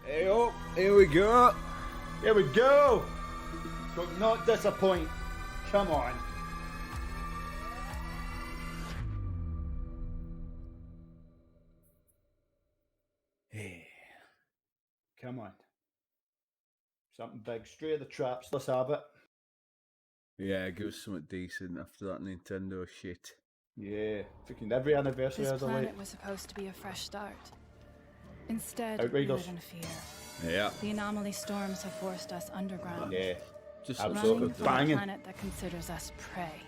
Hey, oh, here we go. Here we go. Do not disappoint. Come on. Hey. Come on. Something big. Straight at the traps. Let's have it. Yeah, give us something decent after that Nintendo shit. Yeah. Freaking every anniversary This has a light. planet was supposed to be a fresh start. Instead, we Outriders. live in fear. Yeah. The anomaly storms have forced us underground. Yeah. Just Absolutely. Running from a Banging. planet that considers us prey.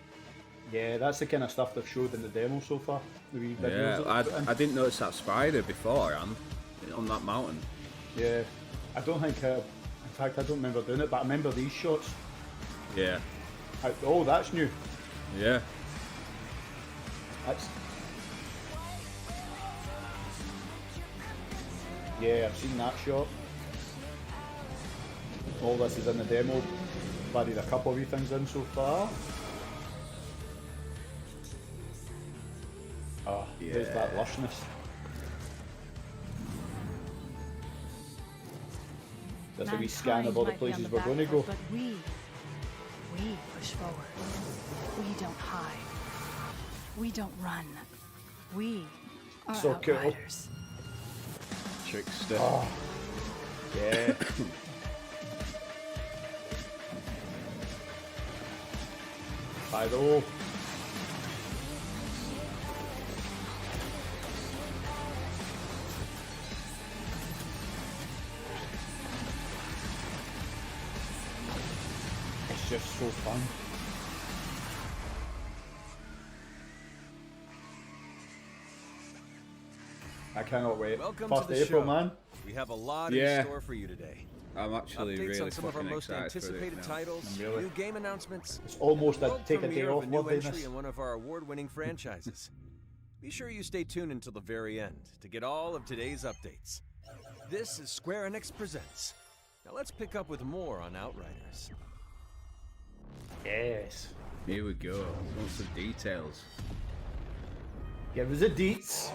Yeah, that's the kind of stuff they've showed in the demo so far. The wee videos Yeah, that they've put in. I didn't notice that spider beforehand on that mountain. Yeah. I don't think in fact, I don't remember doing it, but I remember these shots. Yeah. Oh, that's new. Yeah. That's... Yeah, I've seen that shot. All this is in the demo. I've added a couple of wee things in so far. Oh, there's that lushness. That's a wee scan of all the places we're going to go. But we push forward. We don't hide. We don't run. We are So cool. outriders. Trickster. Oh. Yeah. Pyro. It's just so fun. I cannot wait. Welcome 1st to the April, show. man. We have a lot Yeah. in store for you today. I'm actually Updates really on some of our fucking most excited for anticipated it now. titles, Really? new game announcements, It's almost a world take a day premiere off of a new wordiness. entry in one of our award-winning franchises. Be sure you stay tuned until the very end to get all of today's updates. This is Square Enix Presents. Now let's pick up with more on Outriders. Yes. Here we go. Lots of details. Give us the deets.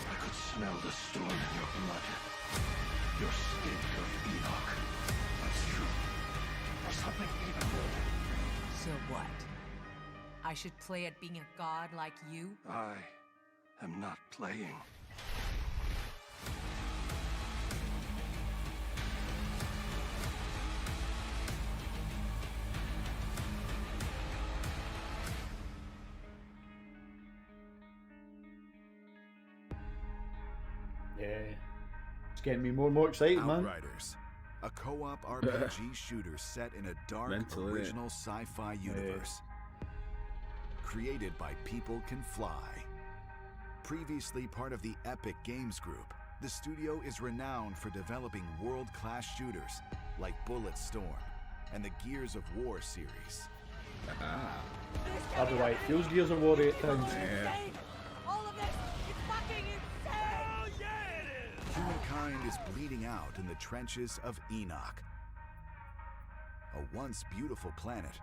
I could smell the storm in your blood. Your stink of Enoch. That's true. Or something even more. So what? I should play at being a god like you? I am not playing. Yeah. It's getting me more and more excited, man. Outriders, a co-op RPG shooter set in a dark, Mental, innit? original sci-fi universe. Created by People Can Fly. Previously part of the Epic Games Group, the studio is renowned for developing world-class shooters like Bulletstorm and the Gears of War series. I'll be like, feels Gears of War 8 times. Yeah. All of this is fucking insane! Humankind is bleeding out in the trenches of Enoch. A once beautiful planet,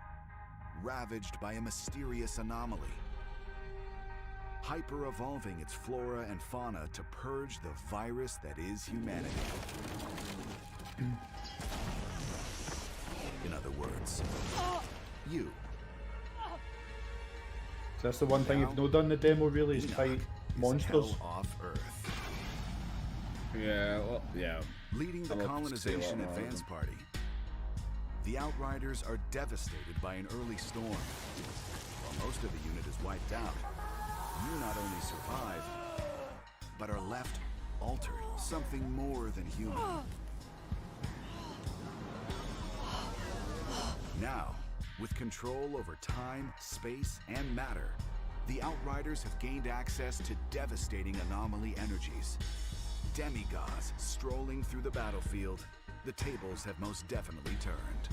ravaged by a mysterious anomaly. Hyper-evolving its flora and fauna to purge the virus that is humanity. In other words, you. So that's the one thing you've not done in the demo really, is fight Enoch monsters. Is hell off Earth. Yeah, well, yeah. Leading the I'm up to see colonization what more. advance party. The Outriders are devastated by an early storm. While most of the unit is wiped out, you not only survive, but are left altered, something more than human. Now, with control over time, space, and matter, the Outriders have gained access to devastating anomaly energies. Demigods strolling through the battlefield, the tables have most definitely turned.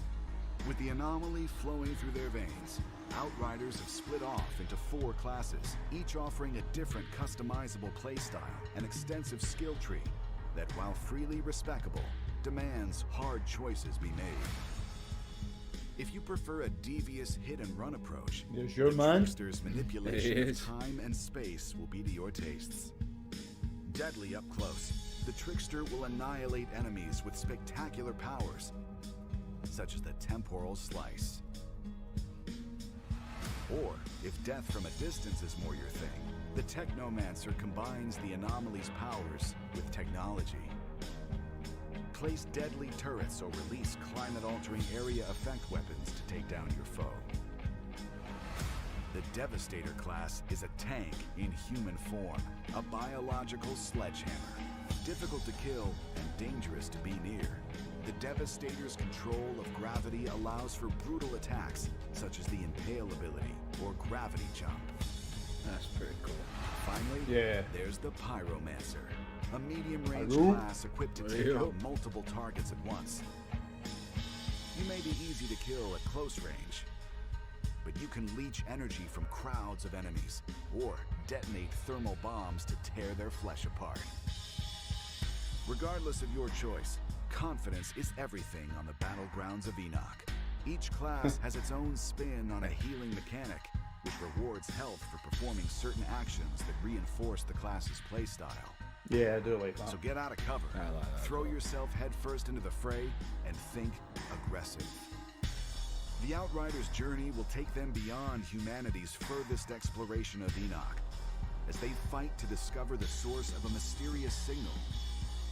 With the anomaly flowing through their veins, Outriders have split off into 4 classes, each offering a different customizable playstyle and extensive skill tree that, while freely respecable, demands hard choices be made. If you prefer a devious hit-and-run approach, There's your the man. trickster's manipulation of Yes. time and space will be to your tastes. Deadly up close, the trickster will annihilate enemies with spectacular powers, such as the temporal slice. Or, if death from a distance is more your thing, the Technomancer combines the anomaly's powers with technology. Place deadly turrets or release climate-altering area effect weapons to take down your foe. The Devastator class is a tank in human form, a biological sledgehammer. Difficult to kill and dangerous to be near. The Devastator's control of gravity allows for brutal attacks, such as the Impale ability or Gravity Jump. That's pretty cool. Finally, Yeah. there's the Pyromancer, a medium-range Pyro? class equipped to take Pyro. out multiple targets at once. You may be easy to kill at close range, but you can leech energy from crowds of enemies, or detonate thermal bombs to tear their flesh apart. Regardless of your choice, confidence is everything on the battlegrounds of Enoch. Each class has its own spin on a healing mechanic, which rewards health for performing certain actions that reinforce the class's playstyle. Yeah, I do like that. So get out of cover, I like that throw as well. yourself headfirst into the fray, and think aggressive. The Outriders' journey will take them beyond humanity's furthest exploration of Enoch, as they fight to discover the source of a mysterious signal.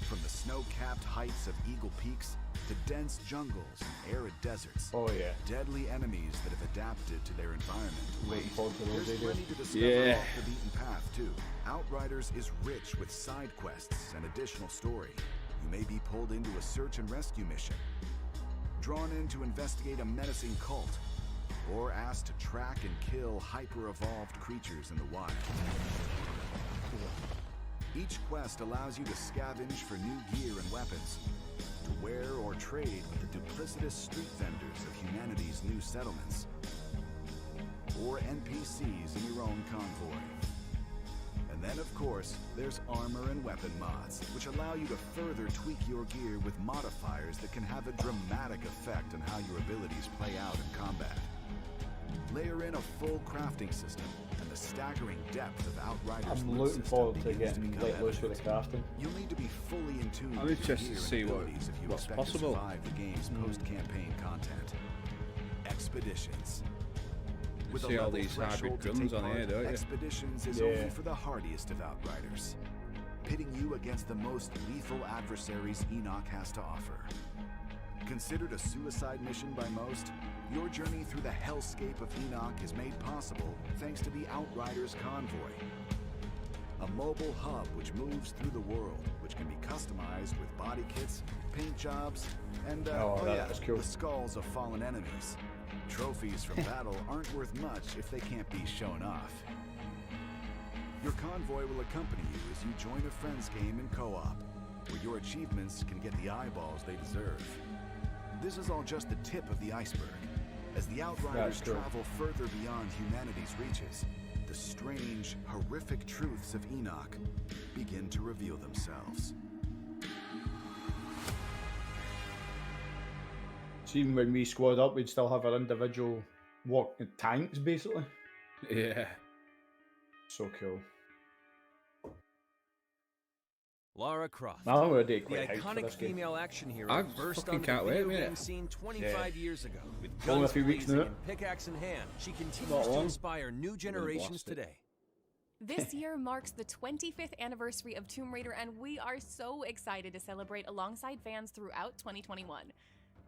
From the snow-capped heights of Eagle Peaks to dense jungles and arid deserts, Oh yeah. deadly enemies that have adapted to their environment. Looking forward to those There's videos. plenty to discover Yeah. off the beaten path, too. Outriders is rich with side quests and additional story. You may be pulled into a search and rescue mission, drawn in to investigate a menacing cult, or asked to track and kill hyper-evolved creatures in the wild. Each quest allows you to scavenge for new gear and weapons, to wear or trade with the duplicitous street vendors of humanity's new settlements, or NPCs in your own convoy. And then, of course, there's armor and weapon mods, which allow you to further tweak your gear with modifiers that can have a dramatic effect on how your abilities play out in combat. Layer in a full crafting system, and the staggering depth of Outriders' I'm loot looking system forward to begins getting become let loose with evident. the crafting. You'll need to be fully in tune I'm with your interested gear to and see abilities if you what's expect possible. to survive the game's post-campaign content. Expeditions. With a see all level these hybrid threshold to guns take on part, here, don't you? Expeditions is Yeah. only for the hardiest of Outriders, pitting you against the most lethal adversaries Enoch has to offer. Considered a suicide mission by most, your journey through the hellscape of Enoch is made possible thanks to the Outriders Convoy, a mobile hub which moves through the world, which can be customized with body kits, paint jobs, and that's cool. the skulls of fallen enemies. Trophies from battle aren't worth much if they can't be shown off. Your convoy will accompany you as you join a friend's game in co-op, where your achievements can get the eyeballs they deserve. This is all just the tip of the iceberg. As the Outriders That's cool. travel further beyond humanity's reaches, the strange, horrific truths of Enoch begin to reveal themselves. So even when we squad up, we'd still have our individual tanks, basically. Yeah. So cool. Lara Croft, I'm already the quite hyped for iconic this game. female action hero, I burst fucking onto the can't wait, video mate. game scene 25 years ago. With Only a guns few weeks blazing now. and pickaxe in hand, she Not continues to long. inspire new generations blast it. today. This year marks the 25th anniversary of Tomb Raider, and we are so excited to celebrate alongside fans throughout 2021.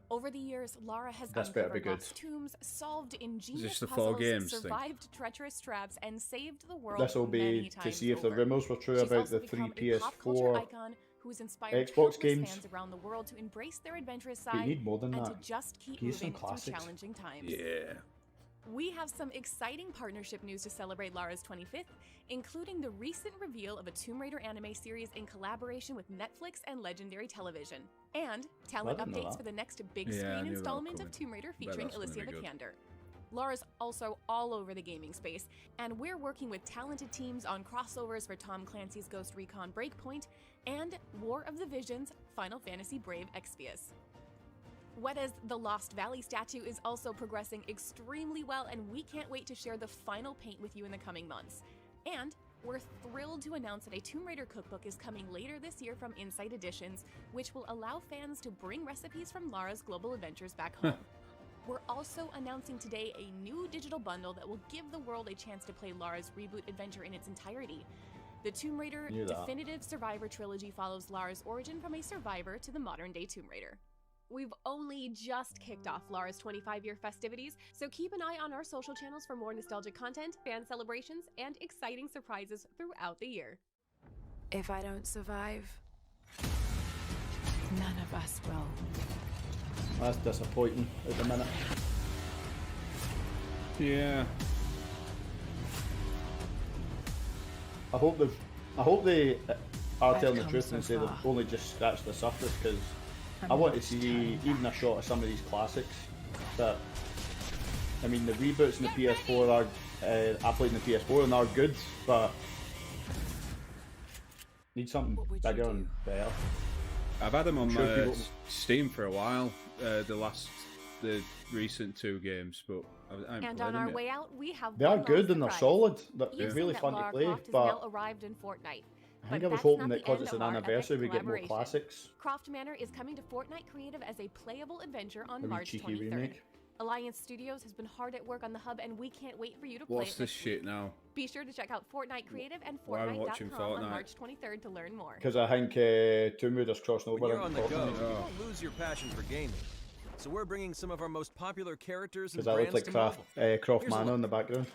Over the years, Lara has This better be uncovered good. lost tombs, solved ingenious Just the four puzzles, games thing? survived treacherous traps, and saved the world This will many be to times see if the over. rumours were true She's about also the three become a pop culture PS4 icon who's inspired Xbox countless games. fans around the world to embrace their adventurous But you side need more than and that. to just keep Give us some moving through classics. challenging times. Yeah. We have some exciting partnership news to celebrate Lara's 25th, including the recent reveal of a Tomb Raider anime series in collaboration with Netflix and Legendary Television, and talent I didn't know updates that. for the next big Yeah, I screen knew that was installment of coming. Tomb Raider Bet featuring that's gonna Alicia be good. Vikander. Lara's also all over the gaming space, and we're working with talented teams on crossovers for Tom Clancy's Ghost Recon Breakpoint and War of the Visions Final Fantasy Brave Exvius. Weta's The Lost Valley statue is also progressing extremely well, and we can't wait to share the final paint with you in the coming months. And we're thrilled to announce that a Tomb Raider cookbook is coming later this year from Insight Editions, which will allow fans to bring recipes from Lara's global adventures back home. We're also announcing today a new digital bundle that will give the world a chance to play Lara's reboot adventure in its entirety. The Tomb Raider Definitive Survivor Trilogy follows Lara's origin from a survivor to the modern-day Tomb Raider. We've only just kicked off Lara's 25-year festivities, so keep an eye on our social channels for more nostalgic content, fan celebrations, and exciting surprises throughout the year. If I don't survive, none of us will. That's disappointing at the minute. Yeah. I hope they are I've telling the come truth so and say they've far. only just scratched the surface, because I I'm want to not see tired. even a shot of some of these classics. That, I mean, the reboots in the PS4 are, I played in the PS4 and are good, but need something What would you bigger do? and better. I've had them on Sure, my people- Steam for a while. The recent 2 games, but I haven't And played on them our yet. way out, we have They are one good last and they're surprise. solid. They're You've really seen that fun to Lara play, Croft has but now arrived in Fortnite. I But think I was that's hoping not that the because end it's of an our epic anniversary, we get more collaboration. classics. Croft Manor is coming to Fortnite Creative as a playable adventure on A wee March cheeky 23rd. remake. Alliance Studios has been hard at work on the hub, and we can't wait for you to play What's it this next shit week. now? Be sure to check out Fortnite Creative and Why am I watching Fortnite.com on Fortnite? March 23rd to learn more. Because I think Tomb Raider's crossing over When you're into on the go, Fortnite. you won't lose your passion for gaming. So we're bringing some of our most popular characters and Because I look brands like to mobile. Croft Here's a Manor look. in the background.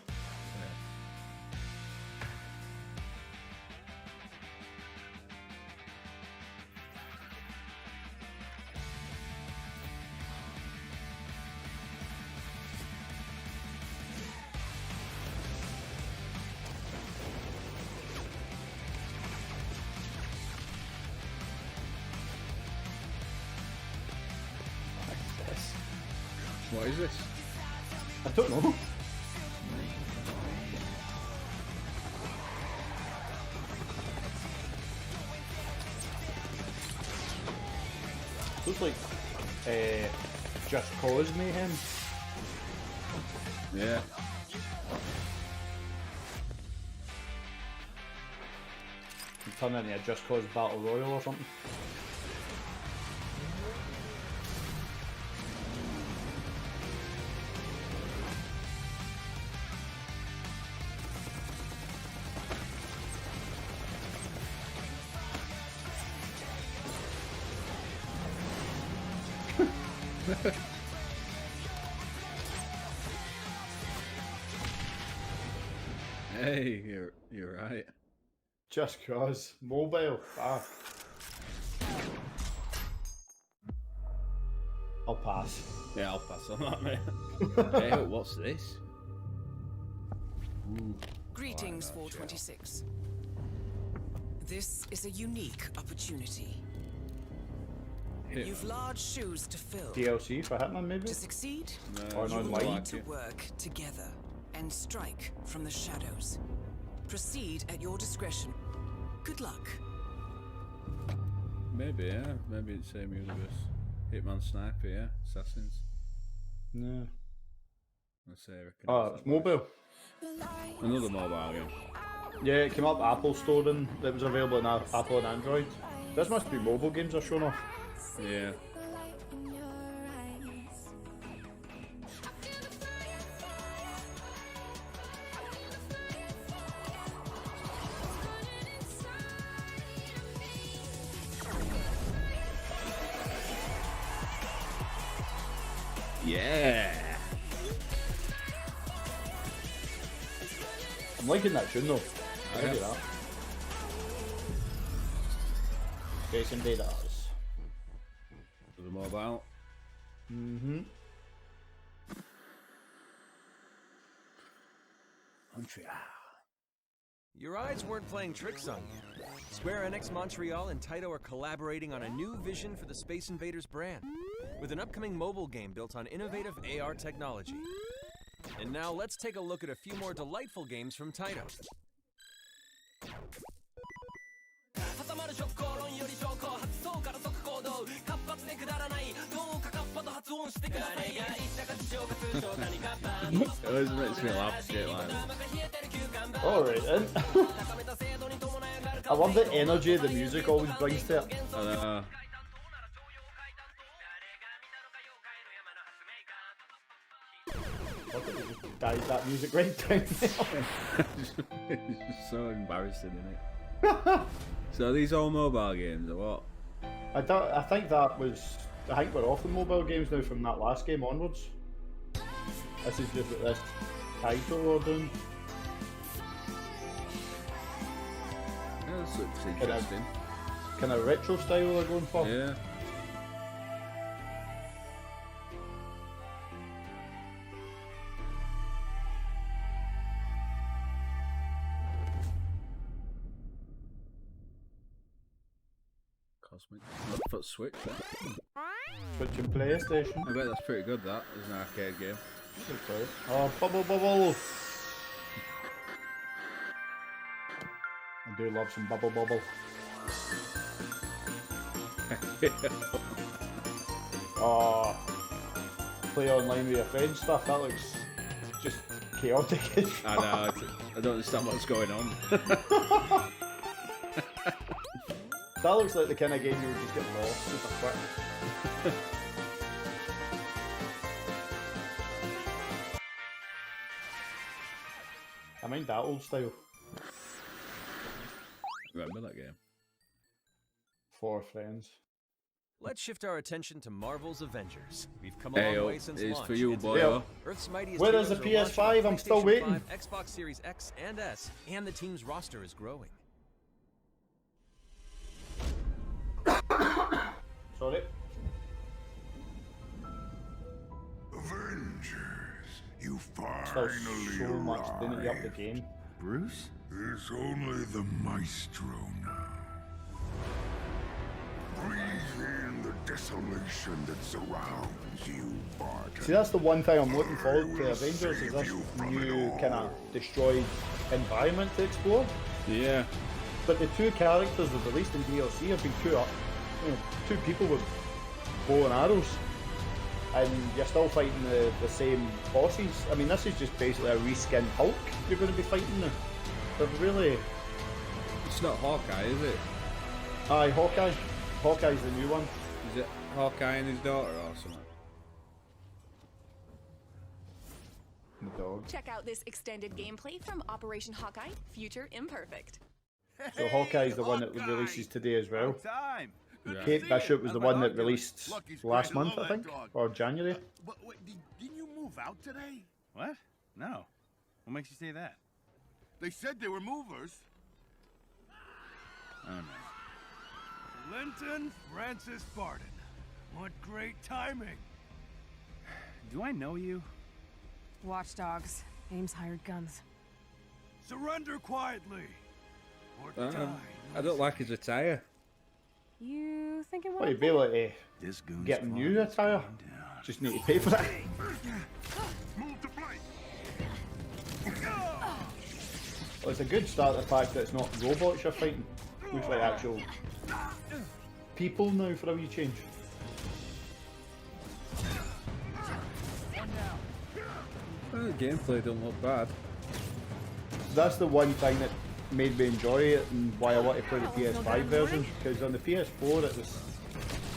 What is this? I don't know. Looks like Just Cause Mayhem. Yeah. Turn into a Just Cause Battle Royale or something. Hey, you're right. Just Cause Mobile. Ah. I'll pass. Yeah, I'll pass on that, mate. Hey, what's this? Ooh. Greetings, Why not, 426. This is a unique opportunity. Hitman. You've large shoes to fill. DLC for Hitman, maybe? To succeed, No, Or it's you not will like need it. to work together and strike from the shadows. Proceed at your discretion. Good luck. Maybe, yeah. Maybe it's the same universe. Hitman Sniper, yeah. Assassins. No. Let's say I reckon. Oh, it's mobile. Another mobile game. Yeah, it came up Apple Store and it was available on Apple and Android. This must be mobile games are shown off. Yeah. Yeah. I'm liking that tune though. I Yeah. like that. Space Invaders. The mobile. Mm-hmm. Montreal. Your eyes weren't playing tricks on you. Square Enix Montreal and Taito are collaborating on a new vision for the Space Invaders brand, with an upcoming mobile game built on innovative AR technology. And now let's take a look at a few more delightful games from Taito. It always makes me laugh, shit like that. Alright then. I love the energy the music always brings to it. I know. I think they just died that music right down there. It's so embarrassing, isn't it? So are these all mobile games or what? I think that was. I think we're off the mobile games now from that last game onwards. This is just what this title we're doing. Yeah, this looks interesting. Kind of retro style they're going for. Yeah. Cosmic. Put Switch there. Switch and PlayStation. I bet that's pretty good, that, as an arcade game. Oh, bubble bubble! I do love some bubble bubble. Oh, play online with your friends stuff, that looks just chaotic. I know, I don't understand what's going on. That looks like the kind of game you would just get lost super quick. I mind that old style. Remember that game? 4 friends. Let's shift our attention to Marvel's Avengers. We've come a long way since it's launch. for you, and boy. today, Earth's mightiest Where is the heroes are launching PS5? on I'm still PlayStation waiting. 5, Xbox Series X and S, and the team's roster is growing. Sorry. Avengers, you Still finally so much didn't you up the arrived. game. Bruce? It's only the Maestro now. Breathe in the desolation that surrounds you, Barton. See, that's the one thing I'm looking forward to Avengers, is this new kind of destroyed environment to explore. Yeah. But the 2 characters they've released in DLC have been 2 people with bow and arrows. And you're still fighting the same bosses. I mean, this is just basically a reskinned Hulk you're going to be fighting now. They've really... It's not Hawkeye, is it? Aye, Hawkeye. Hawkeye's the new one. Is it Hawkeye and his daughter or something? The dog. Check out this extended gameplay from Operation Hawkeye, Future Imperfect. So Hawkeye's the one that releases today as well. Time. Yeah. Kate Bishop was the one that released last month, I think, or January. Didn't you move out today? What? No. What makes you say that? They said they were movers. I don't know. Linton Francis Barton. What great timing. Do I know you? Watchdogs. Ames hired guns. Surrender quietly. Or die. I don't like his attire. You thinking Well, what? you'd be able to This goon's get plot new is attire. going down. Just need to pay for that. Move to flank. Well, it's a good start, the fact that it's not robots you're fighting. Looks like actual people now for a wee change. Well, the gameplay don't look bad. That's the one thing that made me enjoy it and why I want to play the PS5 version, because on the PS4 it was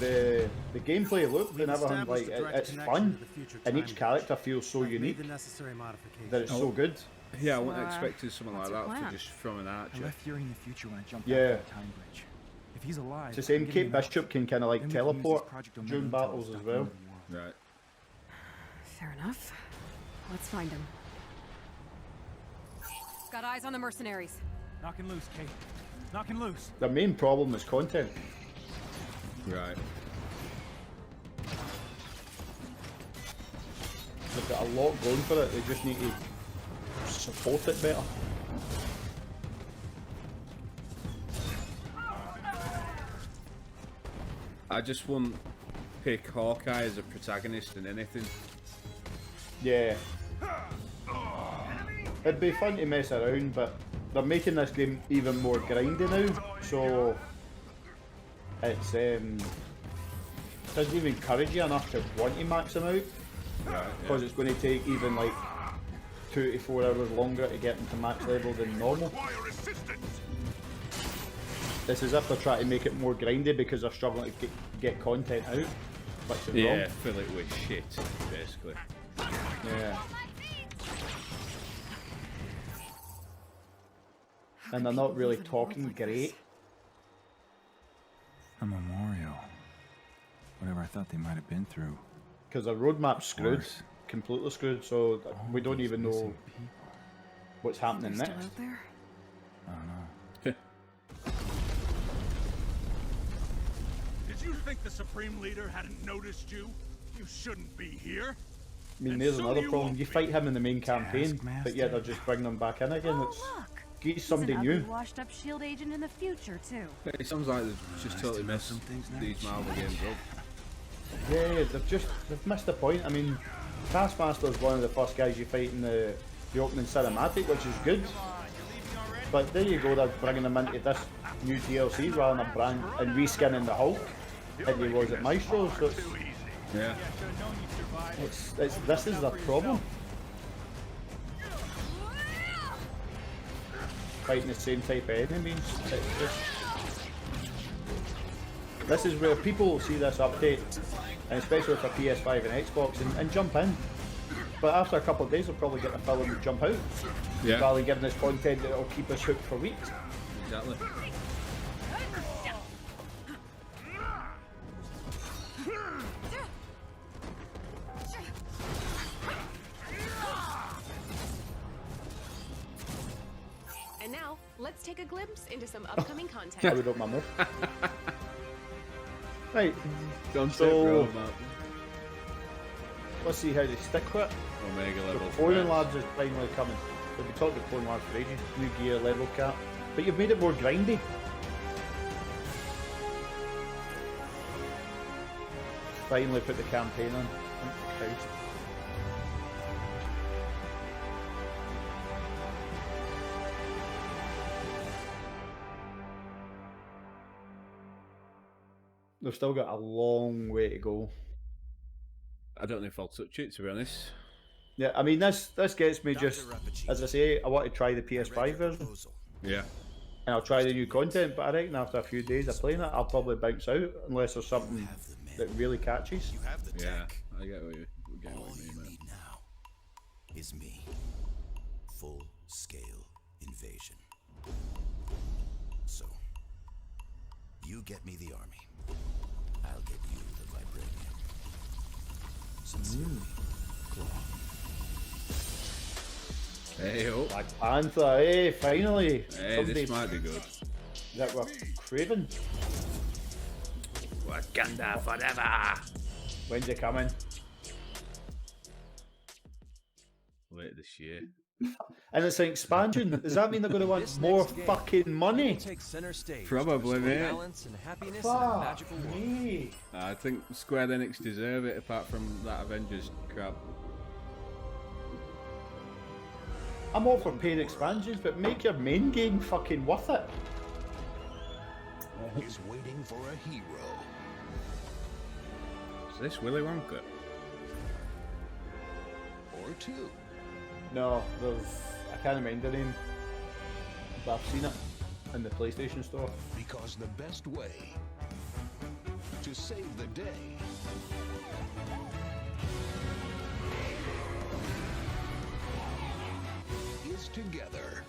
the gameplay looked and everything, like it's fun and each character feels so unique that it's so good. Yeah, I wouldn't expect something like that for just from an I archer. left Fury in the future when I jumped Yeah. out of the time bridge. If he's alive, It's the same. I'm getting Kate him out. Bishop can kind of like Then we can use this teleport Project Omega during intel to battles as stop well. another war. Right. Fair enough. Let's find him. Got eyes on the mercenaries. Knocking loose, Kate. Knocking loose. The main problem is content. Right. They've got a lot going for it, they just need to support it better. I just wouldn't pick Hawkeye as a protagonist in anything. Yeah. It'd be fun to mess around, but they're making this game even more grindy now, so it's doesn't even encourage you enough to want to max them out, because it's going to take even like 2 to 4 hours longer to get them to max level than normal. It's as if they're trying to make it more grindy because they're struggling to get content out, which is wrong. Fill it with shit, basically. Yeah. And they're not really talking great. A memorial. Whatever I thought they might have been through. Because the roadmap's screwed. Worse. Completely screwed, so we don't even know what's happening Still next. out there? I don't know. Did you think the Supreme Leader hadn't noticed you? You shouldn't be here. I mean, And there's so another you problem. won't You be. fight him in the main campaign, but yet they're just bringing him back in again. It's he's somebody new. Washed-up shield agent in the future too. It sounds like they've just totally messed these Marvel games up. Yeah, they've missed the point. I mean, Taskmaster's one of the first guys you fight in the opening cinematic, which is good. But there you go, they're bringing him into this new DLC rather than reskinning the Hulk. And he was at Maestro, so this is the problem. Fighting the same type of enemies. This is where people see this update, and especially for PS5 and Xbox, and jump in. But after a couple of days, they'll probably get the film and jump out. Rather than giving us content that will keep us hooked for weeks. Exactly. And now, let's take a glimpse into some upcoming content. I would up my move. Right, Don't so let's see how they stick with it. Omega The level. Cloning Labs is finally coming. We've been talking about Clone Labs for ages. New gear, level cap. But you've made it more grindy. Finally put the campaign on. Thank Christ. They've still got a long way to go. I don't know if I'll touch it, to be honest. Yeah, I mean, this gets me just, as I say, I want to try the PS5 version. Yeah. And I'll try the new content, but I reckon after a few days of playing it, I'll probably bounce out unless there's something that really catches. Yeah, I get what you mean, mate. Now is me. Full-scale invasion. So, you get me the army. I'll get you the vibranium. Sincerely, Claw. Hey, oh. Black Panther, hey, finally! Hey, this might be good. That we're craving. Wakanda forever! When's it coming? Later this year. And it's an expansion. Does that mean they're going to want more fucking money? Take center stage. Probably, mate. Balance and happiness in a magical world. Me. I think Square Enix deserve it, apart from that Avengers crap. I'm all for paying expansions, but make your main game fucking worth it. Is waiting for a hero. Is this Willy Wonka? Or two. No, I can't remember the name, but I've seen it in the PlayStation Store. Because the best way to save the day is together.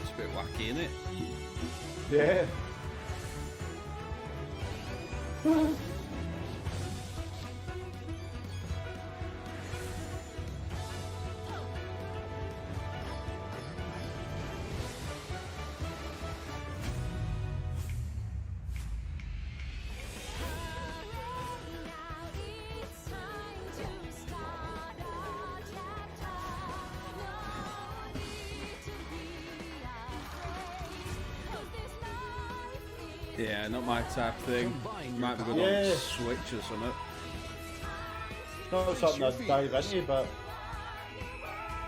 It's a bit wacky, isn't it? Yeah. Yeah, not my type of thing. Might be good on Switch or something. Not something I'd dive into, but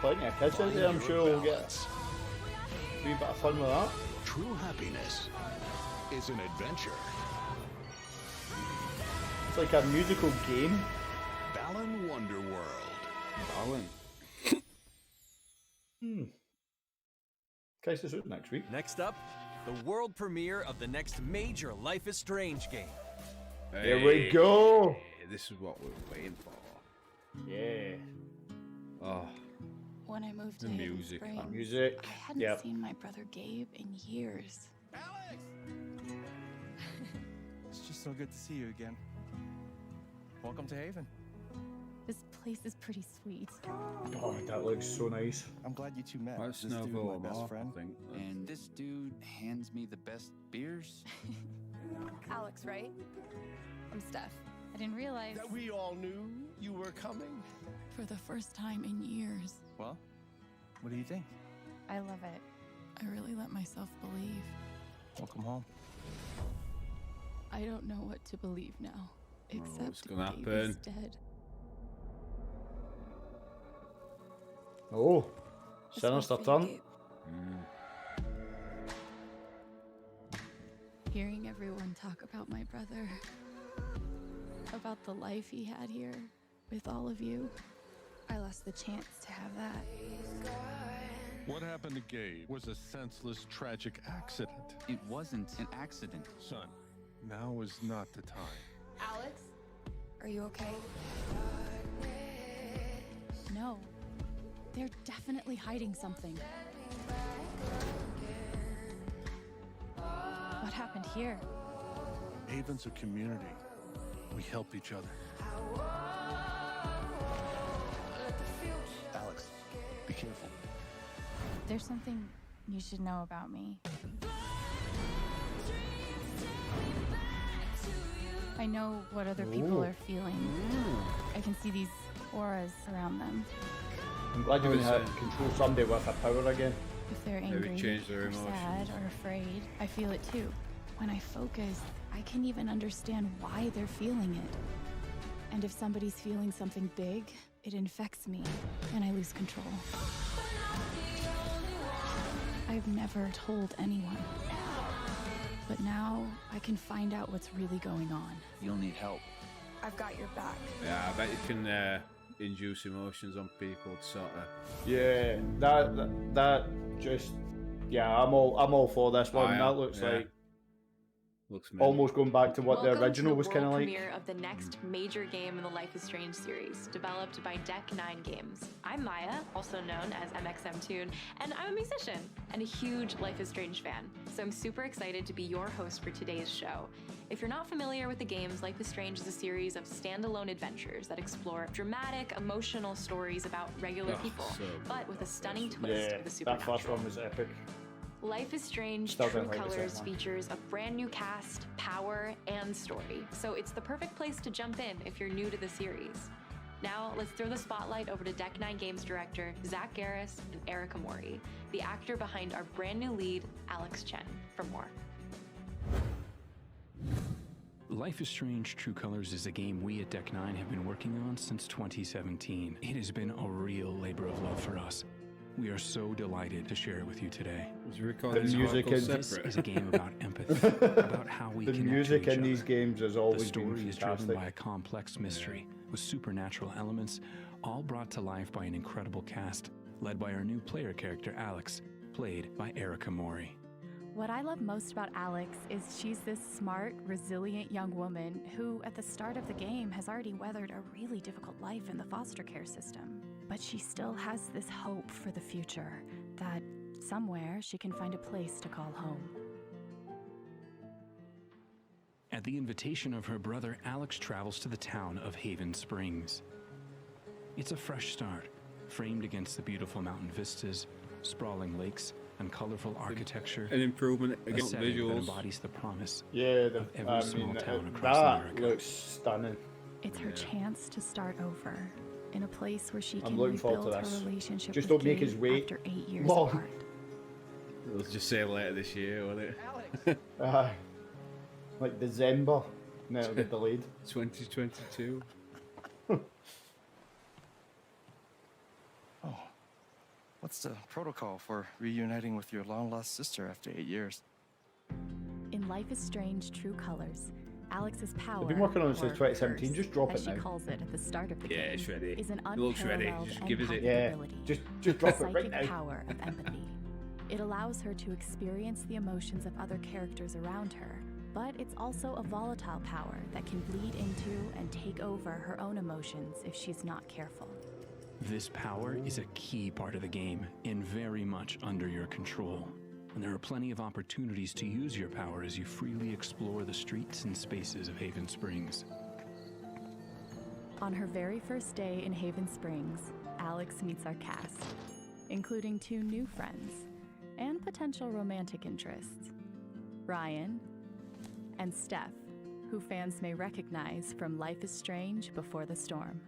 plenty of kids out there, I'm sure we'll get a wee bit of fun with that. true happiness is an adventure. It's like a musical game. Balan Wonderworld. Balan. Guys, this is next week. Next up, the world premiere of the next major Life is Strange game. Here we go. This is what we're waiting for. Yeah. Oh, When I moved the to Haven music. Springs, Music. I hadn't seen my brother Gabe in years. It's just so good to see you again. Welcome to Haven. This place is pretty sweet. Oh, that looks so nice. I'm glad you two met. That's This dude, Snowball my best Moth, friend. I think. And this dude hands me the best beers. Alex, right? I'm Steph. I didn't realize That we all knew you were coming. for the first time in years. Well, what do you think? I love it. I really let myself believe. Welcome home. I don't know what to believe now, what's except gonna Gabe is happen? dead. Oh, This sinister one's for you, turn. Gabe. Hearing everyone talk about my brother, about the life he had here with all of you, I lost the chance to have that. What happened to Gabe was a senseless, tragic accident. It wasn't an accident. Son, now is not the time. Alex, are you okay? No, they're definitely hiding something. What happened here? Haven's a community. We help each other. Alex, be careful. There's something you should know about me. I know what other people are feeling. I can see these auras around them. I'm glad you're going to control somebody with a power again. If they're Maybe angry, change their or emotions. sad, or afraid, I feel it too. When I focus, I can even understand why they're feeling it. And if somebody's feeling something big, it infects me, and I lose control. I've never told anyone. But now, I can find out what's really going on. You'll need help. I've got your back. Yeah, I bet you can induce emotions on people, sort of. Yeah, that just, yeah, I'm all for this one. I am, That looks yeah. like Looks almost going back to what the Welcome original to the was kind of world like. premiere of the next major game in the Life is Strange series, developed by Deck 9 Games. I'm Maya, also known as MXM Toon, and I'm a musician and a huge Life is Strange fan. So I'm super excited to be your host for today's show. If you're not familiar with the games, Life is Strange is a series of standalone adventures that explore dramatic, emotional stories about regular people, so but with a stunning twist Yeah, of the that supernatural. first one was epic. Life is Strange Still True don't like the Colors second one. features a brand new cast, power, and story. So it's the perfect place to jump in if you're new to the series. Now, let's throw the spotlight over to Deck 9 Games director Zach Garris and Erica Mori, the actor behind our brand new lead, Alex Chen, for more. Life is Strange True Colors is a game we at Deck 9 have been working on since 2017. It has been a real labor of love for us. We are so delighted to share it with you today. Was recording The music Sparkle in- This separate? is a game about empathy, about how we The connect music to each in these other. games has The always been story is driven fantastic. by a complex mystery with supernatural elements, all brought to life by an incredible cast, led by our new player character Alex, played by Erica Mori. What I love most about Alex is she's this smart, resilient young woman who, at the start of the game, has already weathered a really difficult life in the foster care system. But she still has this hope for the future, that somewhere she can find a place to call home. At the invitation of her brother, Alex travels to the town of Haven Springs. It's a fresh start, framed against the beautiful mountain vistas, sprawling lakes, and colorful architecture. An improvement A against setting that visuals. embodies the promise Yeah, of every small town across that America. looks stunning. It's her chance to start over, in a place where she I'm can looking forward to rebuild this. her relationship Just with don't make us Gabe wait after 8 years long. apart. Let's just say later this year, won't it? Like December. No, it'll get delayed. 2022. Oh, what's What's the protocol for reuniting with your long-lost sister after 8 years? In Life is Strange True Colors, Alex's power, They've been working on it since or 2017. curse, Just drop as it she now. calls it at the start of the Yeah, game, it's ready. is an It looks ready. unparalleled Just give us it. empathic Yeah, ability. just drop The it right psychic now. power of empathy. It allows her to experience the emotions of other characters around her, but it's also a volatile power that can bleed into and take over her own emotions if she's not careful. This power is a key part of the game and very much under your control. And there are plenty of opportunities to use your power as you freely explore the streets and spaces of Haven Springs. On her very first day in Haven Springs, Alex meets our cast, including 2 new friends and potential romantic interests, Ryan and Steph, who fans may recognize from Life is Strange Before the Storm.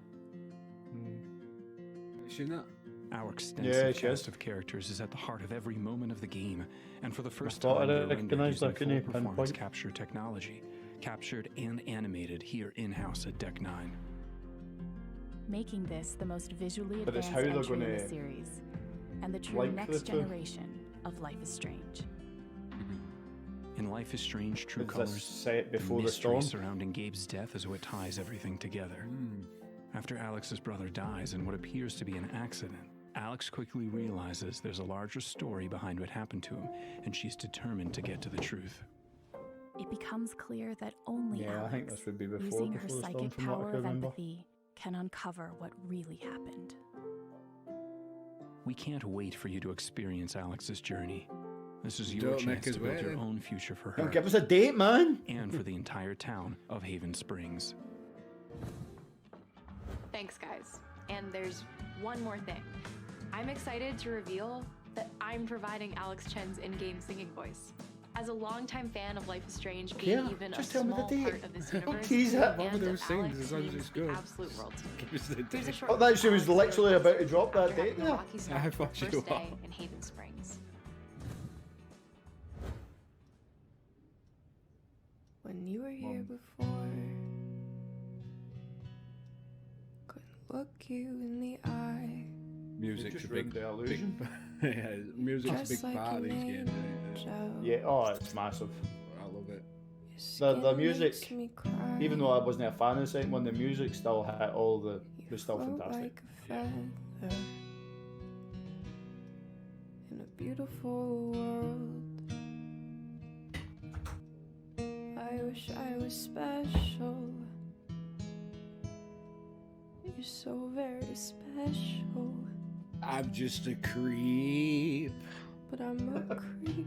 Is she not? Our extensive she is. cast of characters is at the heart of every moment of the game, and for the first thought time, I they're rendered recognized using that, couldn't full you? performance Pinpoint. capture technology, captured and animated here in-house at Deck 9. Making this the most visually But it's advanced how they're entry in the gonna series, and the true link the next two. generation of Life is Strange. In Life is Strange True Is this Colors, set before the mystery storm? surrounding Gabe's death is what ties everything together. After Alex's brother dies in what appears to be an accident, Alex quickly realizes there's a larger story behind what happened to him, and she's determined to get to the truth. It becomes clear that only Yeah, I Alex, think this would be before using her the storm, psychic from what I power can of remember. empathy, can uncover what really happened. We can't wait for you to experience Alex's journey. This is your Don't make chance us to build wait, your then. own future for her. Don't give us a date, man. And for the entire town of Haven Springs. Thanks, guys. And there's one more thing. I'm excited to reveal that I'm providing Alex Chen's in-game singing voice. As a longtime fan of Life is Strange, being Yeah, even a just tell me the small date. part of this Don't universe, tease it. and One of those of things, Alex as long as means it's the good. absolute world to me. Give us the Here's a date. short Oh, that she was Alex literally Chen's about to drop that after date. having a Yeah. rocky start I on thought her you first were. day in Haven Springs. When you were here before, couldn't look you in the eye. Music's just a big, ruined the illusion. big yeah, music's a Just big like part of an these games. Isn't it? Yeah, oh, it's massive. I love it. The music, even though I wasn't a fan of the second one, the music still had all the was still fantastic. Like a feather in a beautiful world. I wish I was special. You're so very special. I'm just a creep. But I'm a creep.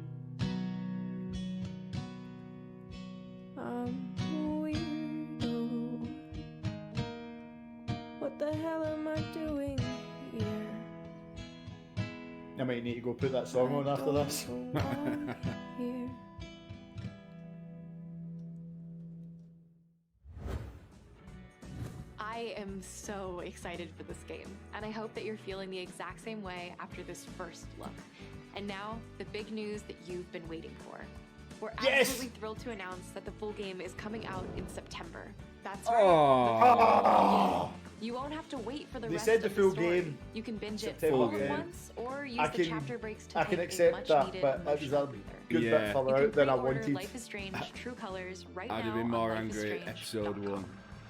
I'm a weirdo. What the hell am I doing here? I might need to go put that song on after this. Here. I am so excited for this game, and I hope that you're feeling the exact same way after this first look. And now, the big news that you've been waiting for. We're absolutely thrilled to announce that the full game is coming out in September. That's right. Oh. You won't have to wait for the They rest said the of full story. game. You can binge it September all at game. once, or use I the can- chapter breaks to I can take a accept that, much-needed but it was emotional a breather. good Yeah. bit further You out than I can pre-order wanted. Life is Strange True Colors right I'd now have been on more angry at lifeisstrange.com. episode 1,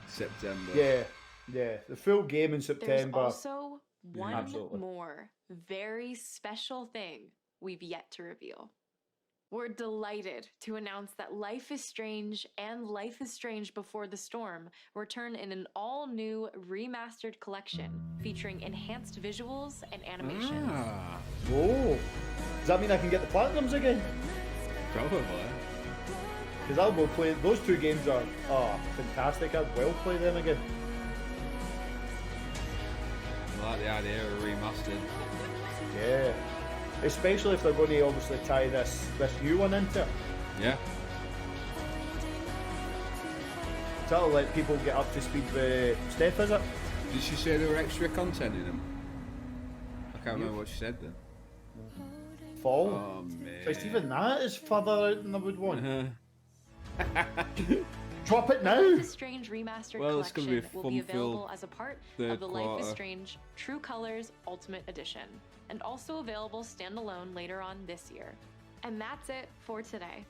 September. Yeah, the full game in There's September. also one Absolutely. more very special thing we've yet to reveal. We're delighted to announce that Life is Strange and Life is Strange Before the Storm return in an all-new remastered collection featuring enhanced visuals and animations. Oh, does that mean I can get the platinums again? Probably. Because I'll go play those two games are fantastic. I'd well play them again. I like the idea of a remastered. Yeah, especially if they're going to obviously tie this new one into it. Yeah. That'll let people get up to speed with Steph, is it? Did she say there were extra content in them? I can't remember what she said then. Fall. Oh man. So even that is further out than I would want. Drop it The Life now. is Strange Remastered Well, it's gonna Collection be a will be available fun-filled as a part third of the Life is quarter. Strange True Colors Ultimate Edition, and also available standalone later on this year. And that's it for today.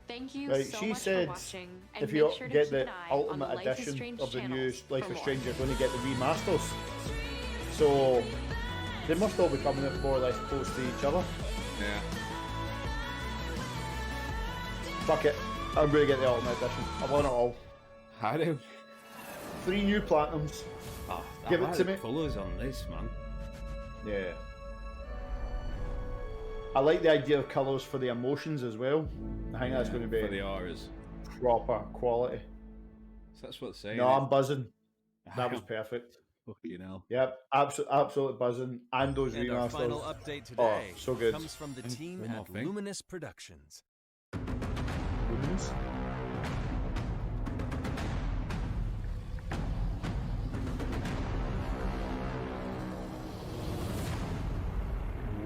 Thank you Right, so she much said for watching, and if you make sure to get keep the an eye on the Ultimate Life is Edition Strange of the new channels Life for is more. Strange, you're going to get the remasters. So they must all be coming out more or less close to each other. Yeah. Fuck it, I'm going to get the Ultimate Edition. I want it all. I do. 3 new platinums. Oh, Give I it like to the me. colours on this, man. Yeah. I like the idea of colours for the emotions as well. I think that's going to be for the auras. proper quality. So that's what it's saying. No, I'm buzzing. That was Wow. perfect. Fucking hell. Yep, absolutely buzzing. And those And remasters. our final update Oh, today so good. comes from the team one more at thing. Luminous Productions. Luminous?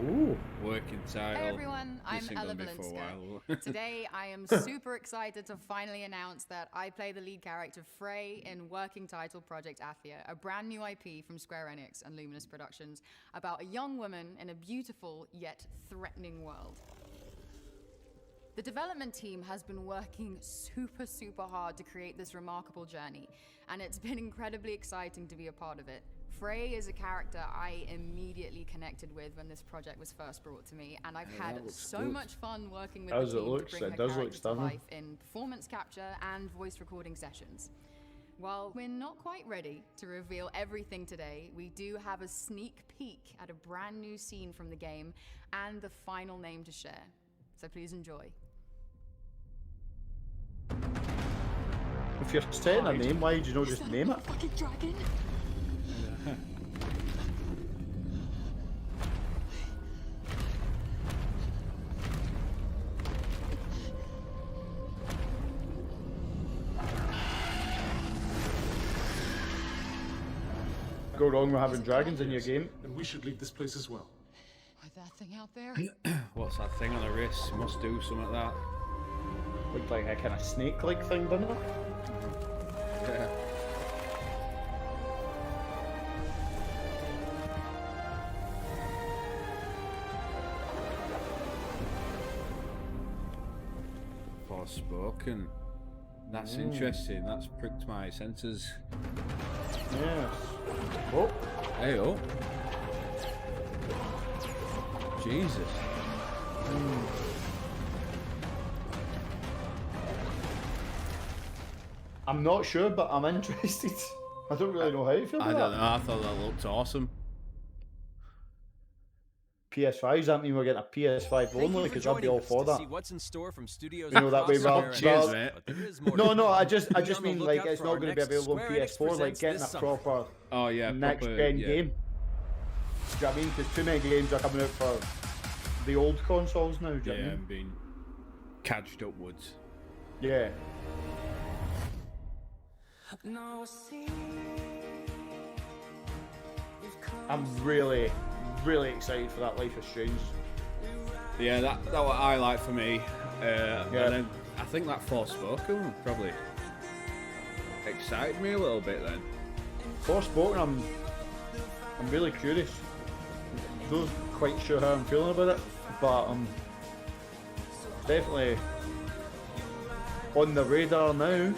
Ooh. Working title. Hey everyone, I'm This ain't Ella gonna be for a Valenska. while. Today I am super excited to finally announce that I play the lead character Frey in working title Project Athia, a brand new IP from Square Enix and Luminous Productions about a young woman in a beautiful yet threatening world. The development team has been working super hard to create this remarkable journey, and it's been incredibly exciting to be a part of it. Frey is a character I immediately connected with when this project was first brought to me, and I've Yeah, that had looks so good. much fun working with As the it team looks, to bring it her does look character to stunning. life in performance capture and voice recording sessions. While we're not quite ready to reveal everything today, we do have a sneak peek at a brand new scene from the game and the final name to share. So please enjoy. If you're setting a name, why do you not just name it? Fucking dragon? Go wrong with having dragons in your game. And we should leave this place as well. With that thing out there? What's that thing on the wrist? Must do something like that. Looked like a kind of snake-like thing, didn't it? Yeah. Forspoken. That's interesting. That's pricked my senses. Yes. Oh. Hey, oh. Jesus. I'm not sure, but I'm interested. I don't really know how you feel I about don't that. know. I thought that looked awesome. PS5, does that mean we're getting a PS5 only? Because I'd be all for that. See what's in store from studios You know that way, across Rob. Square Enix, Cheers, mate. but there is more No, to no, come. I just Be on the mean like lookout it's for not our going to be next available on Square Enix PS4, like Presents getting a this summer. proper Oh yeah, next proper, gen yeah. game. Do you know what I mean? Because too many games are coming out for the old consoles now. Do you know what I Yeah, mean? and being cadged upwards. Yeah. I'm really excited for that Life is Strange. Yeah, that what I like for me. And then I think that Forspoken probably excited me a little bit then. Forspoken, I'm really curious. Not quite sure how I'm feeling about it, but definitely on the radar now.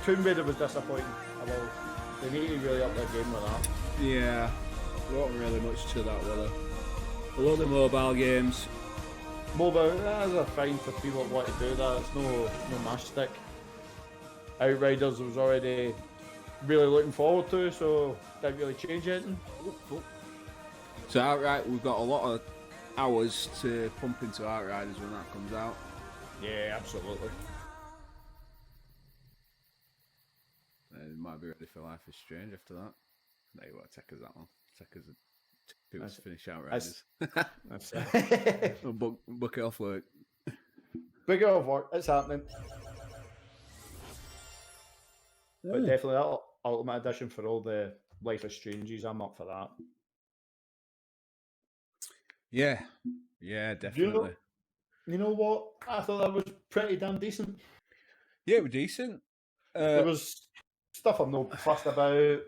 Tomb Raider was disappointing. Although they need to really up their game with that. Yeah, there wasn't really much to that, were there? A lot of the mobile games. Mobile, that's a fine for people that want to do that. It's no matchstick. Outriders I was already really looking forward to, so didn't really change anything. So Outright, we've got a lot of hours to pump into Outriders when that comes out. Yeah, absolutely. It might be ready for Life is Strange after that. No, you won't take us that one. Take us 2 weeks to finish Outriders. Book it off work. Big off work, it's happening. But definitely that Ultimate Edition for all the Life is Stranges, I'm up for that. Yeah, definitely. You know what? I thought that was pretty damn decent. Yeah, it was decent. There was stuff I'm not fussed about.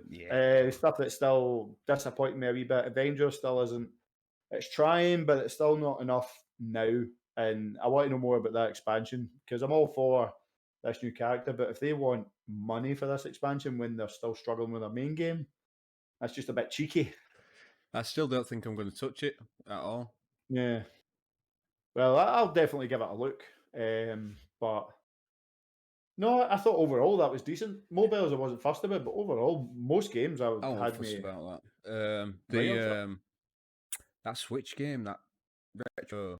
Stuff that's still disappointing me a wee bit. Avengers still isn't. It's trying, but it's still not enough now. And I want to know more about that expansion because I'm all for this new character. But if they want money for this expansion when they're still struggling with their main game, that's just a bit cheeky. I still don't think I'm going to touch it at all. Yeah. Well, I'll definitely give it a look. But no, I thought overall that was decent. Mobiles I wasn't fussed about, but overall most games I wasn't had fussed me about that. That Switch game, that retro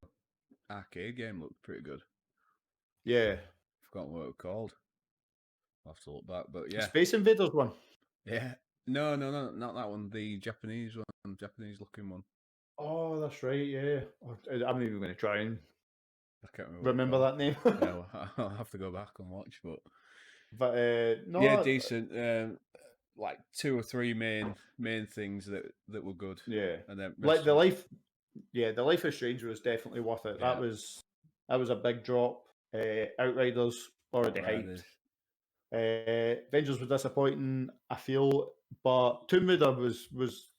arcade game looked pretty good. Yeah. Forgotten what it was called. I'll have to look back, but yeah. Space Invaders one. Yeah. No, not that one. The Japanese one, Japanese looking one. Oh, that's right. Yeah. I'm even going to try and I can't remember that name. No, I'll have to go back and watch, but no, yeah, decent. Like 2 or 3 main things that were good. Yeah, and then like the life is Strange was definitely worth it. Yeah. That was a big drop. Outriders already hyped. Avengers was disappointing, I feel, but Tomb Raider was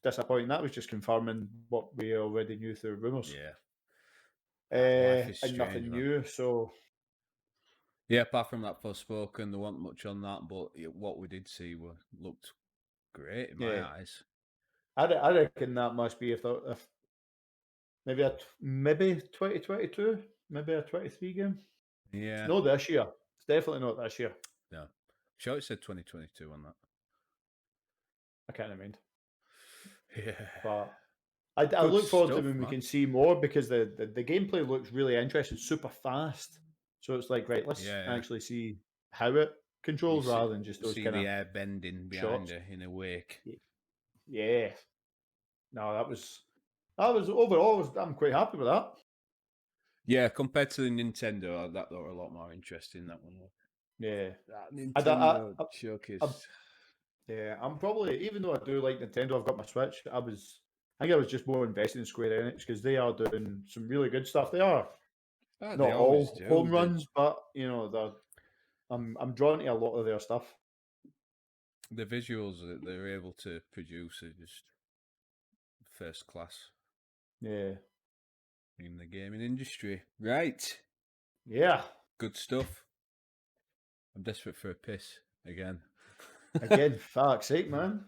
disappointing. That was just confirming what we already knew through rumors. Yeah. And nothing new. So yeah, apart from that Forspoken, there wasn't much on that, but what we did see looked great in my eyes. I reckon that must be if maybe 2022, maybe a 23 game. Yeah. No, this year. It's definitely not this year. No. Sure, it said 2022 on that. I can't mind. Yeah. But I look forward to when we can see more because the gameplay looks really interesting, super fast. So it's like, right, let's actually see how it controls rather than just those see kind the of air bending behind her in a wake. Yeah. No, that was overall. I'm quite happy with that. Yeah, compared to the Nintendo, that were a lot more interesting. That one. Yeah. That Nintendo showcase. Yeah, I'm probably, even though I do like Nintendo, I've got my Switch. I think I was just more invested in Square Enix because they are doing some really good stuff. They are not all home runs, but you know, I'm drawn to a lot of their stuff. The visuals that they're able to produce are just first class. Yeah. In the gaming industry. Right. Yeah. Good stuff. I'm desperate for a piss again. Again, fuck's sake, man.